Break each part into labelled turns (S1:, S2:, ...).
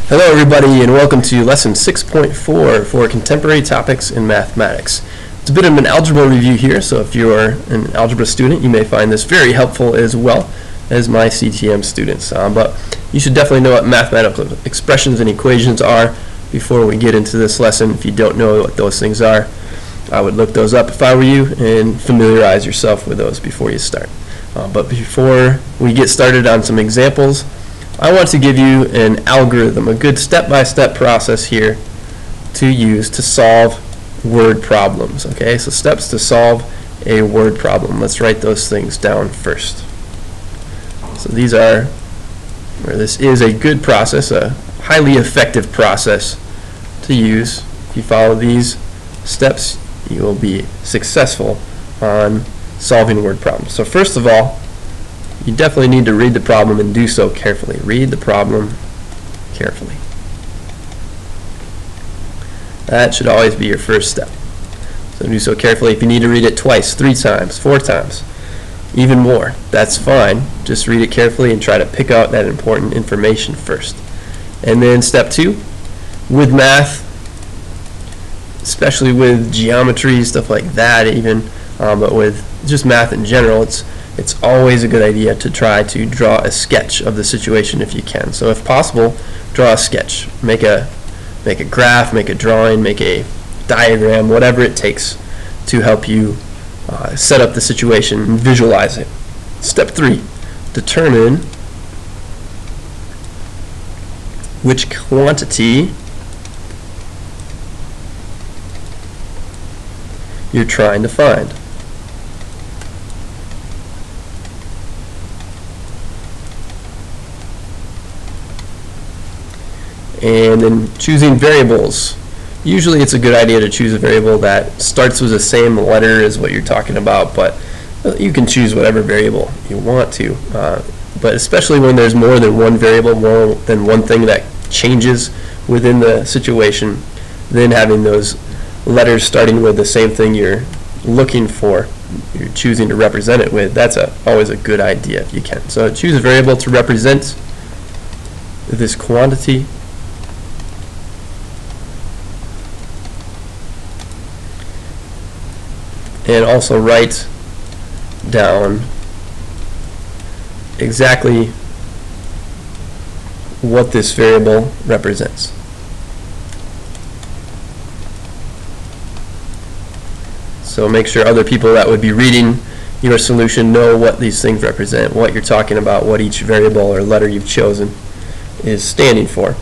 S1: Hello everybody and welcome to lesson 6.4 for contemporary topics in mathematics. It's a bit of an algebra review here, so if you're an algebra student you may find this very helpful as well as my CTM students. But you should definitely know what mathematical expressions and equations are before we get into this lesson. If you don't know what those things are, I would look those up if I were you and familiarize yourself with those before you start. But before we get started on some examples, I want to give you an algorithm, a good step-by-step process here to use to solve word problems. Okay, so steps to solve a word problem. Let's write those things down first. So this is a good process, a highly effective process to use. If you follow these steps, you will be successful on solving word problems. So first of all, you definitely need to read the problem and do so carefully. Read the problem carefully. That should always be your first step. So do so carefully. If you need to read it twice, 3 times, 4 times, even more, that's fine. Just read it carefully and try to pick out that important information first. And then step 2, with math, especially with geometry, stuff like that even, but with just math in general, it's always a good idea to try to draw a sketch of the situation if you can. So if possible, draw a sketch. Make a graph, make a drawing, make a diagram, whatever it takes to help you set up the situation and visualize it. Step 3, determine which quantity you're trying to find. And then choosing variables. Usually it's a good idea to choose a variable that starts with the same letter as what you're talking about, but you can choose whatever variable you want to. But especially when there's more than one variable, more than one thing that changes within the situation, then having those letters starting with the same thing you're looking for, you're choosing to represent it with, that's always a good idea if you can. So choose a variable to represent this quantity. And also write down exactly what this variable represents. So make sure other people that would be reading your solution know what these things represent, what you're talking about, what each variable or letter you've chosen is standing for.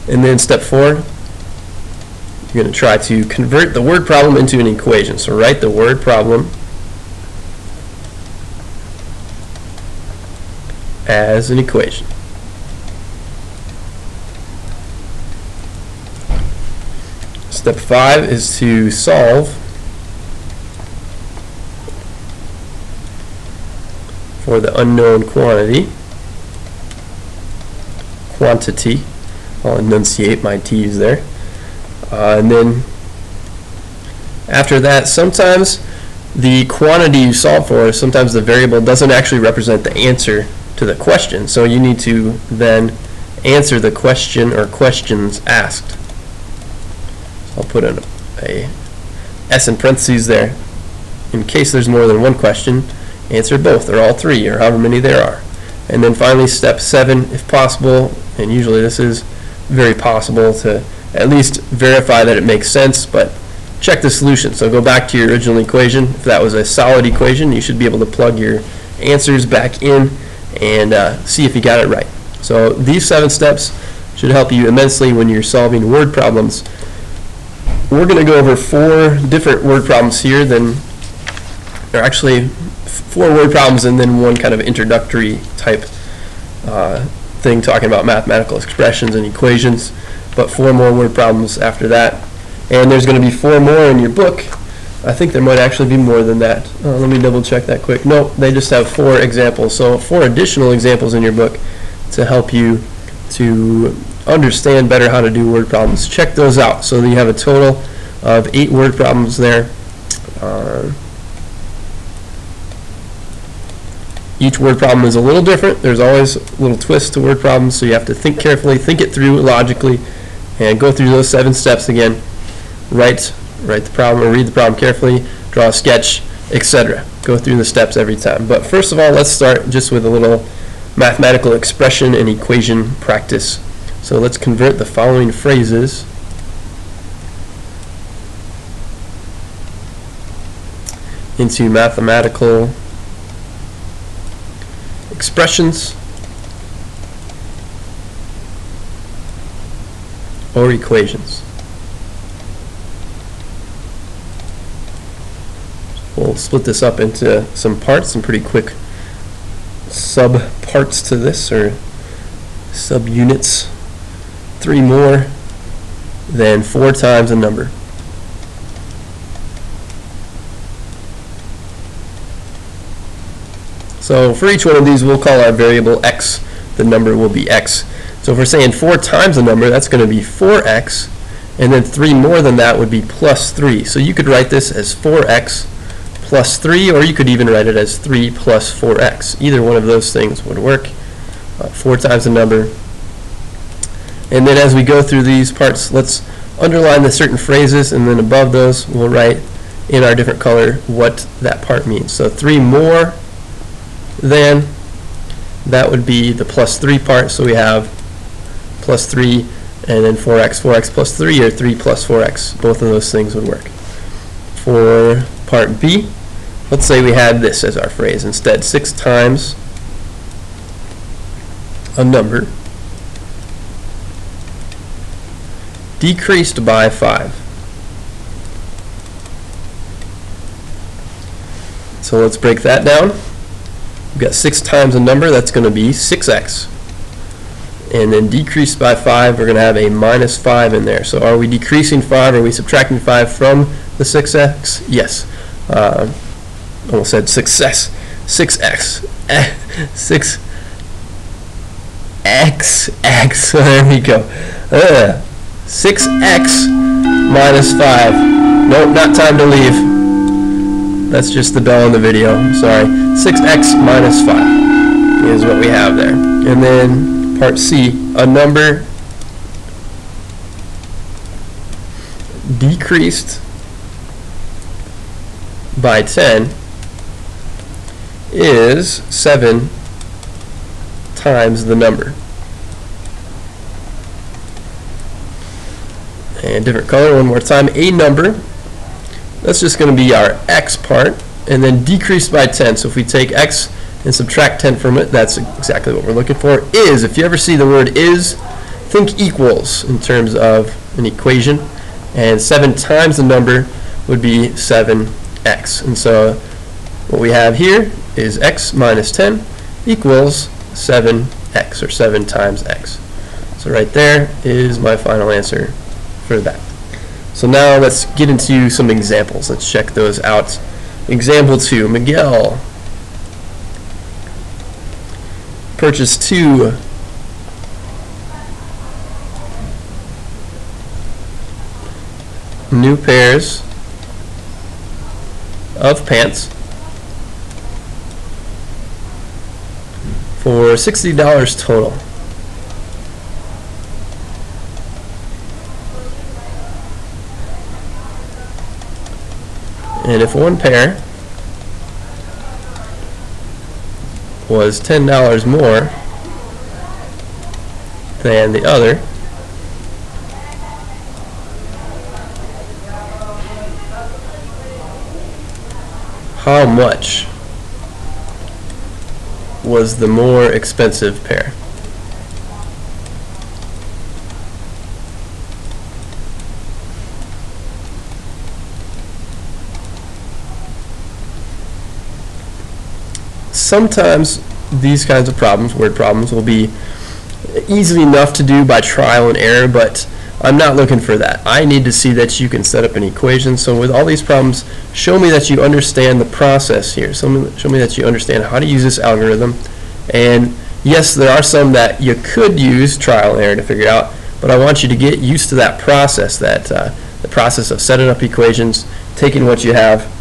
S1: And then step 4, you're going to try to convert the word problem into an equation. So write the word problem as an equation. Step 5 is to solve for the unknown quantity. I'll enunciate my T's there. And then after that, sometimes the quantity you solve for, sometimes the variable doesn't actually represent the answer to the question. So you need to then answer the question or questions asked. So I'll put a S in parentheses there. In case there's more than one question, answer both or all 3 or however many there are. And then finally step 7, if possible, and usually this is very possible to at least verify that it makes sense, but check the solution. So go back to your original equation. If that was a solid equation, you should be able to plug your answers back in and see if you got it right. So these 7 steps should help you immensely when you're solving word problems. We're going to go over 4 different word problems here. Then there are actually 4 word problems and then one kind of introductory type thing talking about mathematical expressions and equations. But 4 more word problems after that. And there's going to be 4 more in your book. I think there might actually be more than that. Let me double check that quick. Nope, they just have 4 examples. So 4 additional examples in your book to help you to understand better how to do word problems. Check those out so that you have a total of 8 word problems there. Each word problem is a little different. There's always a little twist to word problems, so you have to think carefully, think it through logically, and go through those 7 steps again. Write the problem or read the problem carefully, draw a sketch, etc. Go through the steps every time. But first of all, let's start just with a little mathematical expression and equation practice. So let's convert the following phrases into mathematical expressions or equations. We'll split this up into some parts, some pretty quick sub-parts to this, or sub-units. 3 more than 4 times a number. So for each one of these, we'll call our variable x. The number will be x. So if we're saying 4 times a number, that's going to be 4x, and then 3 more than that would be plus 3. So you could write this as 4x plus 3, or you could even write it as 3 plus 4x. Either one of those things would work. 4 times the number. And then as we go through these parts, let's underline the certain phrases, and then above those we'll write in our different color what that part means. So 3 more than, that would be the plus 3 part, so we have plus 3 and then 4x plus 3, or 3 plus 4x. Both of those things would work. For part B, let's say we had this as our phrase instead. 6 times a number decreased by 5. So let's break that down. We've got 6 times a number, that's going to be 6x. And then decreased by 5, we're going to have a minus 5 in there. So are we decreasing 5? Are we subtracting 5 from the 6x? Yes. Almost said success. 6x. 6x. There we go. 6x minus 5. Nope, not time to leave. That's just the bell in the video. I'm sorry. 6x minus 5 is what we have there. And then part C, a number decreased by 10 is 7 times the number. And different color one more time. A number, that's just going to be our x part, and then decreased by 10. So if we take x and subtract 10 from it, that's exactly what we're looking for. Is, if you ever see the word is, think equals in terms of an equation, and 7 times the number would be 7x. And so what we have here is x minus 10 equals 7x, or 7 times x. So right there is my final answer for that. So now let's get into some examples. Let's check those out. Example 2, Miguel purchased 2 new pairs of pants for $60 total. And if one pair was $10 more than the other, how much was the more expensive pair? Sometimes these kinds of problems, word problems, will be easy enough to do by trial and error, but I'm not looking for that. I need to see that you can set up an equation. So with all these problems, show me that you understand the process here. Show me that you understand how to use this algorithm. And yes, there are some that you could use trial and error to figure out, but I want you to get used to that process, the process of setting up equations, taking what you have,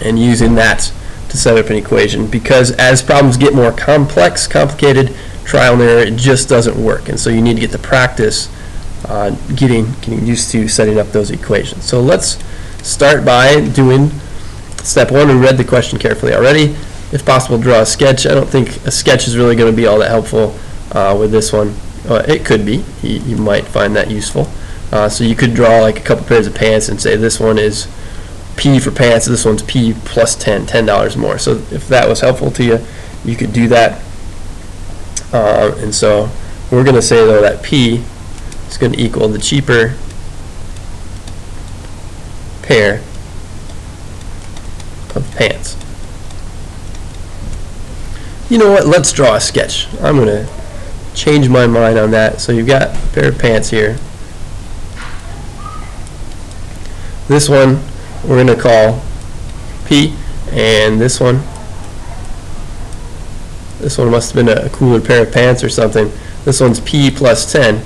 S1: and using that to set up an equation, because as problems get more complex, complicated, trial and error, it just doesn't work. And so you need to get the practice getting used to setting up those equations. So let's start by doing step one. We read the question carefully already. If possible, draw a sketch. I don't think a sketch is really going to be all that helpful with this one. It could be. You might find that useful. So you could draw like a couple pairs of pants and say this one is P for pants, this one's P plus $10 more. So if that was helpful to you, you could do that. And so we're going to say though that P is going to equal the cheaper pair of pants. You know what, let's draw a sketch. I'm going to change my mind on that. So you've got a pair of pants here. This one we're going to call P, and this one must have been a cooler pair of pants or something. This one's P plus 10,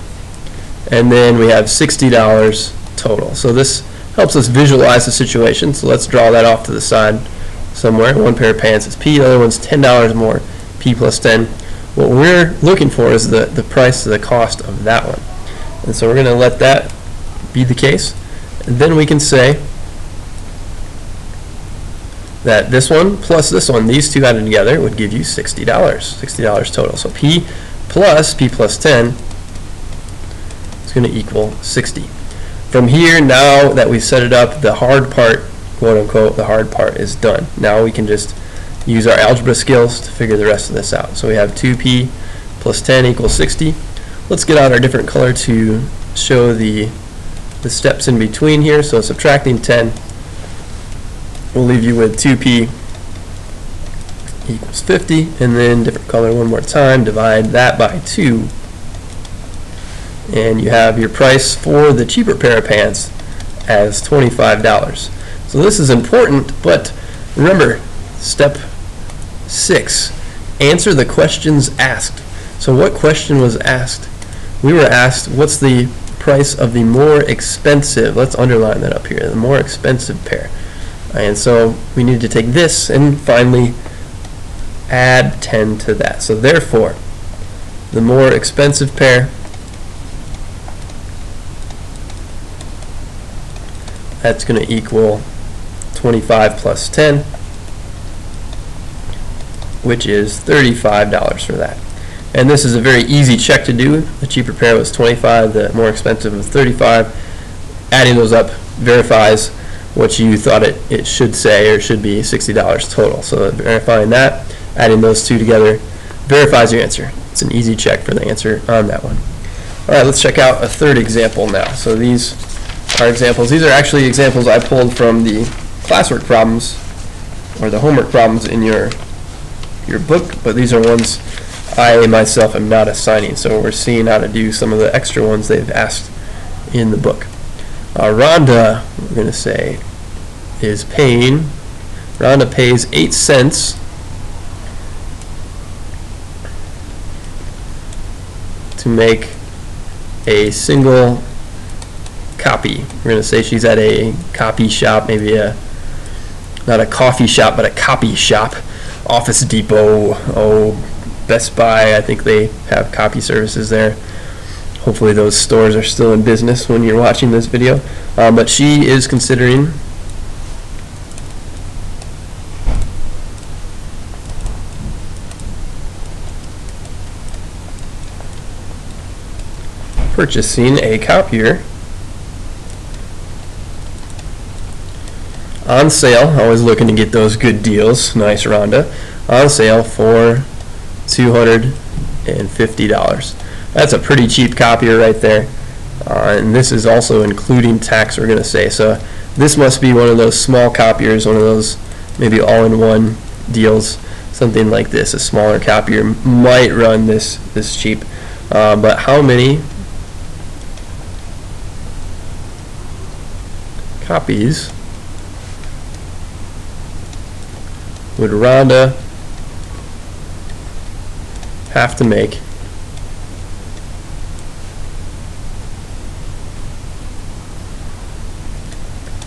S1: and then we have $60 total. So this helps us visualize the situation. So let's draw that off to the side somewhere. One pair of pants is P, the other one's $10 more, P plus 10. What we're looking for is the price, the cost of that one. And so we're going to let that be the case. And then we can say that this one plus this one, these two added together would give you $60 total. So P plus 10 is going to equal 60. From here, now that we've set it up, the hard part, quote unquote, the hard part is done. Now we can just use our algebra skills to figure the rest of this out. So we have 2P plus 10 equals 60. Let's get out our different color to show the steps in between here. So subtracting 10 will leave you with 2P equals 50, and then different color one more time, divide that by 2, and you have your price for the cheaper pair of pants as $25. So this is important, but remember, step 6, answer the questions asked. So what question was asked? We were asked, what's the price of the more expensive, let's underline that up here, the more expensive pair. And so we need to take this and finally add 10 to that. So therefore, the more expensive pair, that's going to equal 25 plus 10, which is $35 for that. And this is a very easy check to do. The cheaper pair was 25, the more expensive was 35. Adding those up verifies what you thought it should say, or should be $60 total. So verifying that, adding those two together, verifies your answer. It's an easy check for the answer on that one. All right, let's check out a third example now. So these are examples. These are actually examples I pulled from the classwork problems, or the homework problems in your book, but these are ones I myself am not assigning. So we're seeing how to do some of the extra ones they've asked in the book. Rhonda, we're going to say, is paying, Rhonda pays 8 cents to make a single copy. We're going to say she's at a copy shop, maybe not a coffee shop, but a copy shop. Office Depot, Best Buy, I think they have copy services there. Hopefully those stores are still in business when you're watching this video. But she is considering purchasing a copier on sale. Always looking to get those good deals. Nice, Rhonda. On sale for $250. That's a pretty cheap copier right there. And this is also including tax, we're going to say. So this must be one of those small copiers, one of those maybe all-in-one deals, something like this. A smaller copier might run this cheap. But how many copies would Rhonda have to make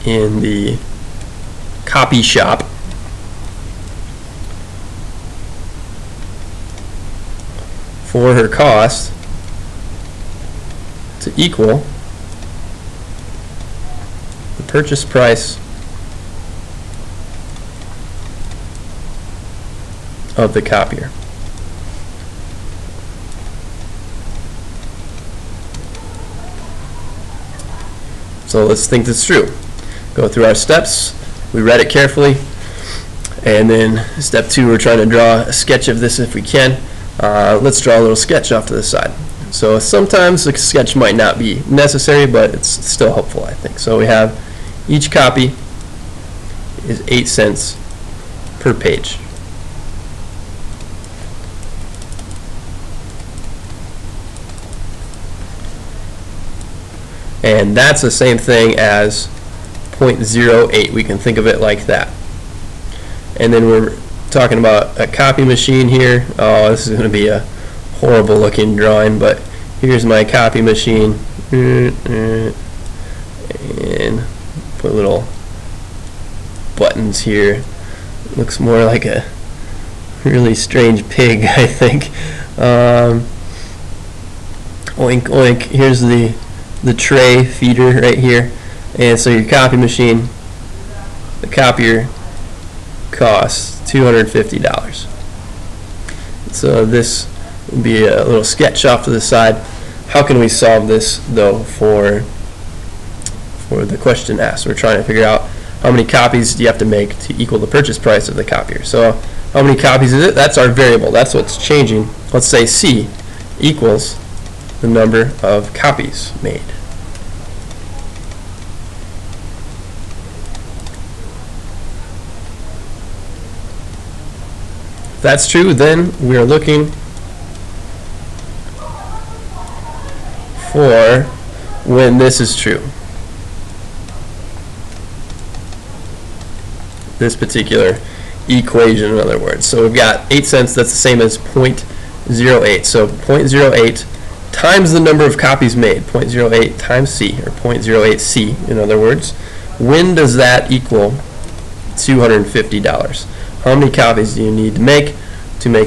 S1: in the copy shop for her cost to equal the purchase price of the copier. So let's think this through. Go through our steps. We read it carefully. And then step 2, we're trying to draw a sketch of this if we can. Let's draw a little sketch off to the side. So sometimes a sketch might not be necessary, but it's still helpful, I think. So we have each copy is 8 cents per page. And that's the same thing as 0.08. We can think of it like that. And then we're talking about a copy machine here. Oh, this is going to be a horrible looking drawing, but here's my copy machine. And put little buttons here. Looks more like a really strange pig, I think. Oink oink. Here's the tray feeder right here. And so your copy machine, the copier, costs $250. So this will be a little sketch off to the side. How can we solve this though for the question asked? We're trying to figure out how many copies do you have to make to equal the purchase price of the copier. So how many copies is it? That's our variable. That's what's changing. Let's say C equals the number of copies made. If that's true, then we are looking for when this is true. This particular equation, in other words. So we've got 8 cents, that's the same as 0.08. So 0.08 times the number of copies made, 0.08 times C, or 0.08C, in other words. When does that equal $250? How many copies do you need to make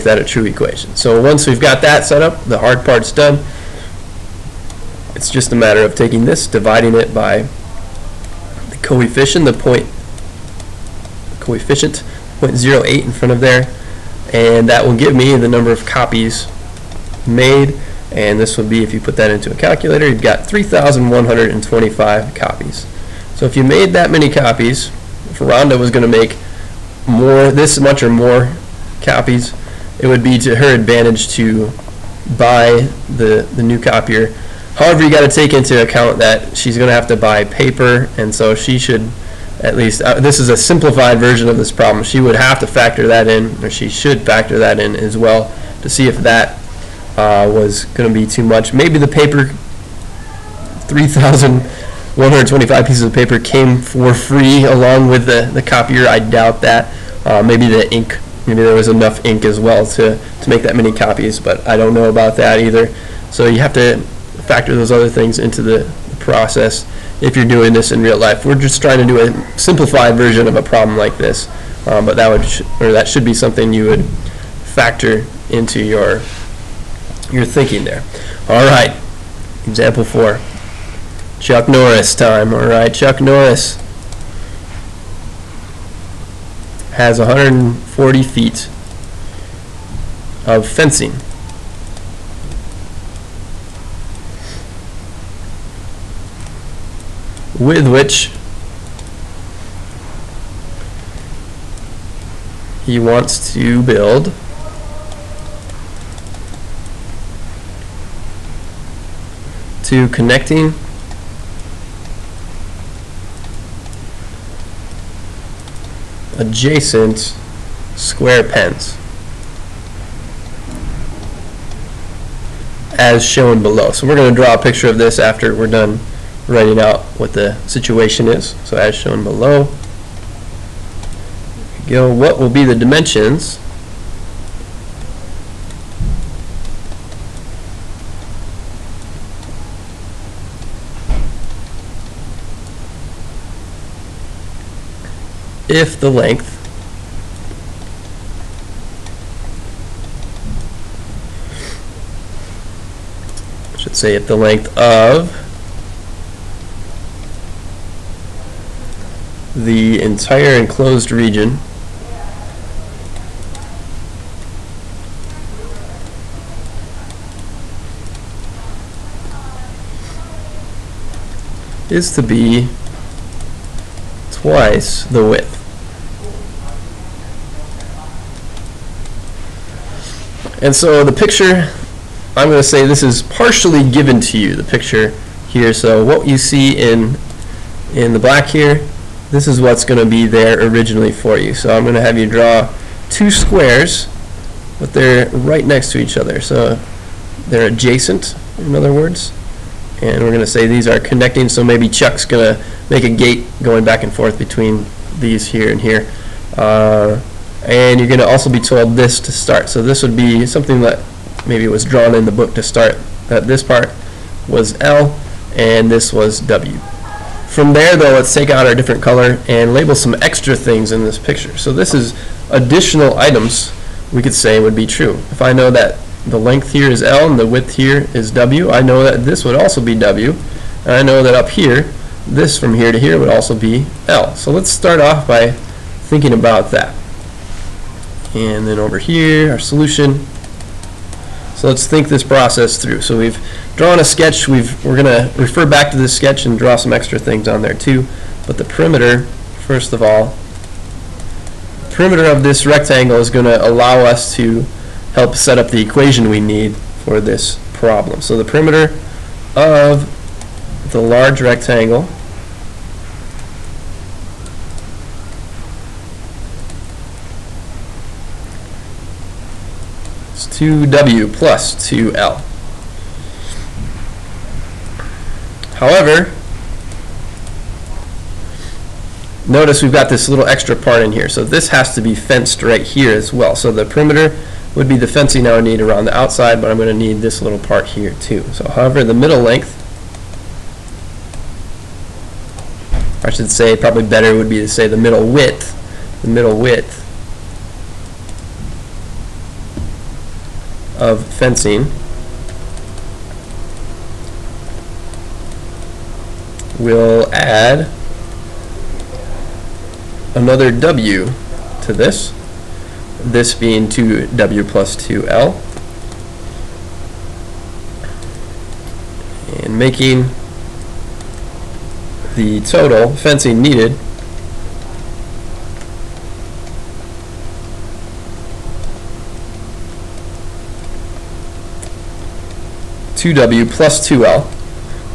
S1: that a true equation? So once we've got that set up, the hard part's done. It's just a matter of taking this, dividing it by the coefficient, coefficient 0.08 in front of there, and that will give me the number of copies made. And this would be, if you put that into a calculator, you've got 3,125 copies. So if you made that many copies, if Rhonda was going to make this much or more copies, it would be to her advantage to buy the new copier. However, you got to take into account that she's going to have to buy paper, and so she should at least, this is a simplified version of this problem, she would have to factor that in, or she should factor that in as well, to see if that was going to be too much. Maybe the paper, 3,125 pieces of paper came for free along with the copier. I doubt that. Maybe the ink, maybe there was enough ink as well to make that many copies, but I don't know about that either. So you have to factor those other things into the process if you're doing this in real life. We're just trying to do a simplified version of a problem like this, but that should be something you would factor into your thinking there. All right, example 4. Chuck Norris time. All right, Chuck Norris has 140 feet of fencing. With which he wants to build two connecting adjacent square pens as shown below. So we're going to draw a picture of this after we're done writing out what the situation is. So as shown below, there we go. What will be the dimensions if the length say if the length of the entire enclosed region is to be twice the width. And so the picture, I'm going to say this is partially given to you, the picture here. So what you see in the black here, this is what's going to be there originally for you. So I'm going to have you draw two squares, but they're right next to each other. So they're adjacent, in other words. And we're going to say these are connecting, so maybe Chuck's going to make a gate going back and forth between these here and here. And you're going to also be told this to start. So this would be something that maybe was drawn in the book to start. That this part was L and this was W. From there, though, let's take out our different color and label some extra things in this picture. So this is additional items we could say would be true. If I know that the length here is L and the width here is W, I know that this would also be W. And I know that up here, this from here to here would also be L. So let's start off by thinking about that. And then over here, our solution. So let's think this process through. So we've drawn a sketch. We're going to refer back to this sketch and draw some extra things on there too. But the perimeter, first of all, the perimeter of this rectangle is going to allow us to help set up the equation we need for this problem. So the perimeter of the large rectangle is 2W plus 2L. However, notice we've got this little extra part in here. So this has to be fenced right here as well. So the perimeter would be the fencing I would need around the outside, but I'm going to need this little part here too. So however, the middle length, I should say probably better would be to say the middle width of fencing will add another W to this being 2W plus 2L, and making the total fencing needed (2W plus 2L)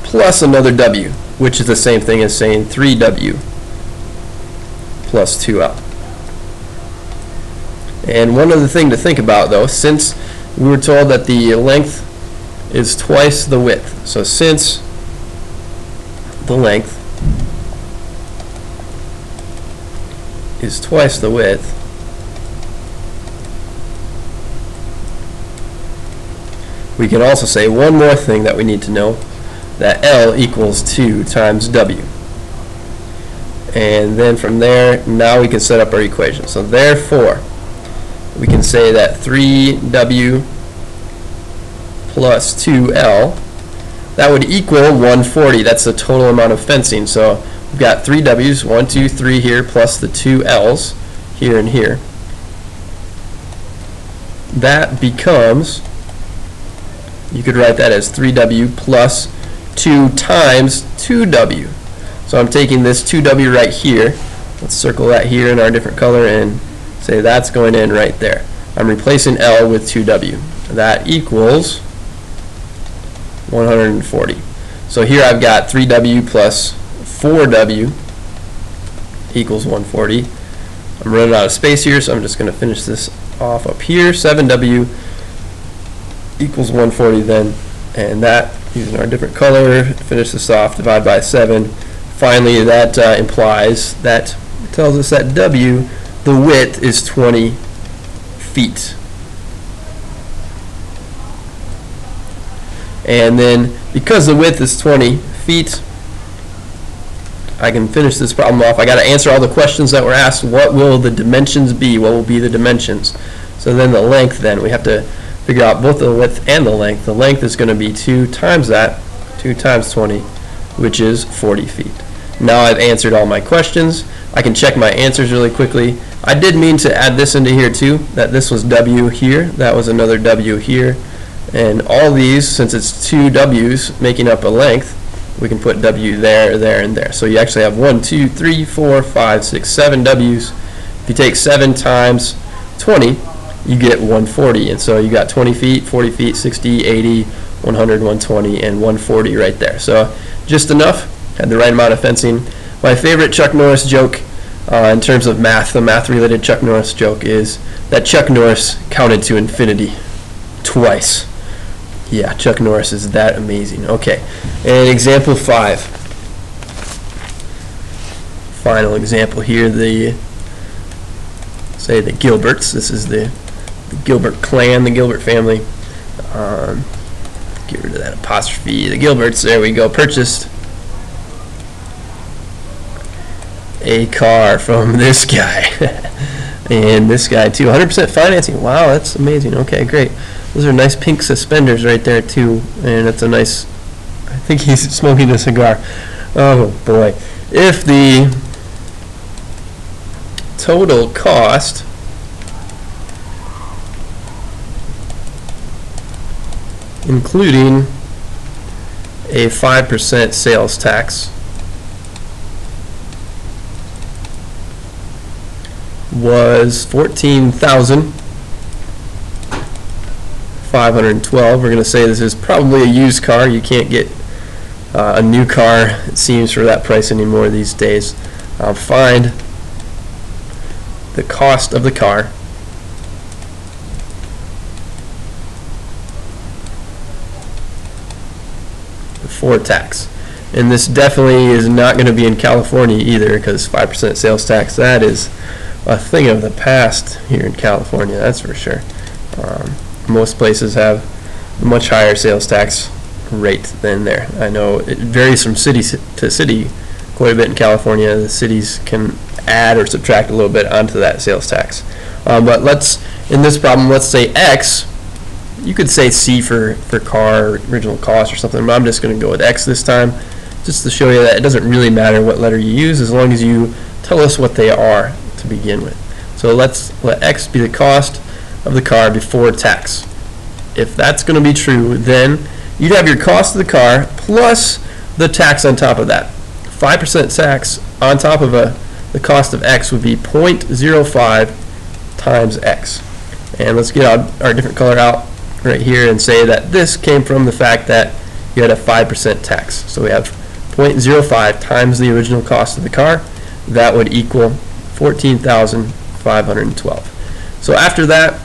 S1: plus another W, which is the same thing as saying 3W plus 2L. And one other thing to think about, though, since we were told that the length is twice the width, so since the length is twice the width, we can also say one more thing that we need to know, that L equals 2 times W. And then from there, now we can set up our equation. So therefore, we can say that 3W plus 2L, that would equal 140. That's the total amount of fencing. So we've got 3 W's, 1, 2, 3 here, plus the 2 L's here and here. That becomes, you could write that as 3W plus 2 times 2W. So I'm taking this 2W right here. Let's circle that here in our different color and say that's going in right there. I'm replacing L with 2W. That equals 140. So here I've got 3W plus 4W equals 140. I'm running out of space here, so I'm just going to finish this off up here. 7W equals 140 then, and that, using our different color, finish this off, divide by 7. Finally, that implies, that tells us that W, the width, is 20 feet. And then, because the width is 20 feet, I can finish this problem off. I got to answer all the questions that were asked. What will the dimensions be? What will be the dimensions? So then the length, then, we have to figure out both the width and the length. The length is going to be 2 times that, 2 times 20, which is 40 feet. Now I've answered all my questions. I can check my answers really quickly. I did mean to add this into here too, that this was W here, that was another W here, and all these, since it's 2 W's making up a length, we can put W there, there, and there. So you actually have 1, 2, 3, 4, 5, 6, 7 W's. If you take 7 times 20, you get 140, and so you got 20 feet, 40 feet, 60, 80, 100, 120, and 140 right there. So just enough, had the right amount of fencing. My favorite Chuck Norris joke in terms of math, the math-related Chuck Norris joke, is that Chuck Norris counted to infinity twice. Yeah, Chuck Norris is that amazing. Okay, and example 5. Final example here, say the Gilberts. This is the Gilbert clan, the Gilbert family. Get rid of that apostrophe. The Gilberts, there we go, purchased a car from this guy. And this guy too, 100% financing. Wow, that's amazing. Okay, great. Those are nice pink suspenders right there too, and it's a nice, I think he's smoking a cigar. Oh boy. If the total cost including a 5% sales tax was $14,512. We're going to say this is probably a used car. You can't get a new car, it seems, for that price anymore these days. Find the cost of the car before tax. And this definitely is not going to be in California either, because 5% sales tax, that is a thing of the past here in California, that's for sure. Most places have a much higher sales tax rate than there. I know it varies from city to city quite a bit in California. The cities can add or subtract a little bit onto that sales tax. But in this problem, let's say X. You could say C for car, original cost or something, but I'm just going to go with X this time, just to show you that it doesn't really matter what letter you use as long as you tell us what they are to begin with. So let's let X be the cost of the car before tax. If that's going to be true, then you'd have your cost of the car plus the tax on top of that. 5% tax on top of the cost of X would be 0.05 times X. And let's get our different color out right here and say that this came from the fact that you had a 5% tax. So we have 0.05 times the original cost of the car. That would equal $14,512. So after that,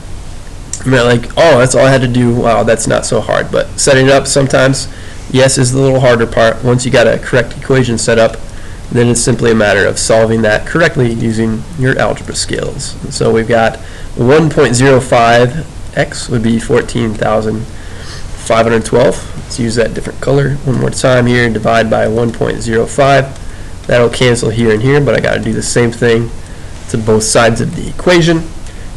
S1: you're like, oh, that's all I had to do. Wow, that's not so hard. But setting it up sometimes, yes, is the little harder part. Once you got a correct equation set up, then it's simply a matter of solving that correctly using your algebra skills. And so we've got 1.05x would be 14,512. Let's use that different color one more time here. Divide by 1.05. That'll cancel here and here, but I got to do the same thing to both sides of the equation,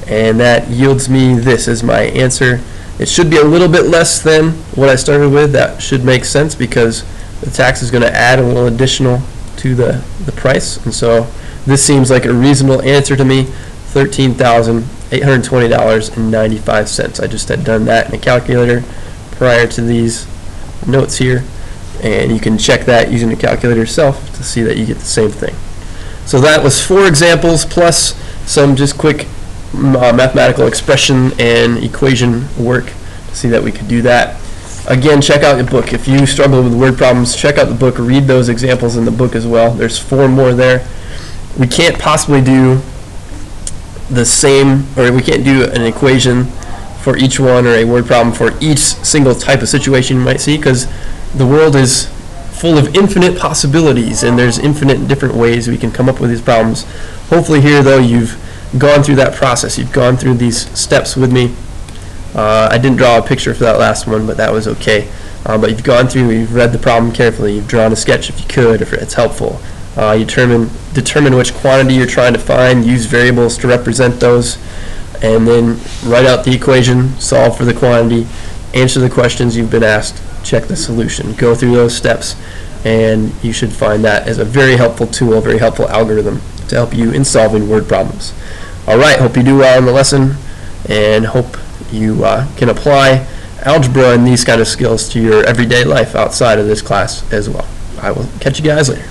S1: and that yields me this as my answer. It should be a little bit less than what I started with. That should make sense because the tax is going to add a little additional to the price, and so this seems like a reasonable answer to me. $13,820.95. I just had done that in a calculator prior to these notes here, and you can check that using the calculator yourself to see that you get the same thing. So that was 4 examples plus some just quick mathematical expression and equation work to see that we could do that. Again, check out the book. If you struggle with word problems, check out the book. Read those examples in the book as well. There's 4 more there. We can't possibly do the same, or we can't do an equation for each one or a word problem for each single type of situation you might see, because the world is full of infinite possibilities and there's infinite different ways we can come up with these problems. Hopefully here though you've gone through that process, you've gone through these steps with me. I didn't draw a picture for that last one, but that was okay. But you've gone through, you've read the problem carefully, you've drawn a sketch if you could, if it's helpful. You determine which quantity you're trying to find, use variables to represent those, and then write out the equation, solve for the quantity, answer the questions you've been asked, check the solution. Go through those steps, and you should find that as a very helpful tool, a very helpful algorithm to help you in solving word problems. All right, hope you do well in the lesson, and hope you can apply algebra and these kind of skills to your everyday life outside of this class as well. I will catch you guys later.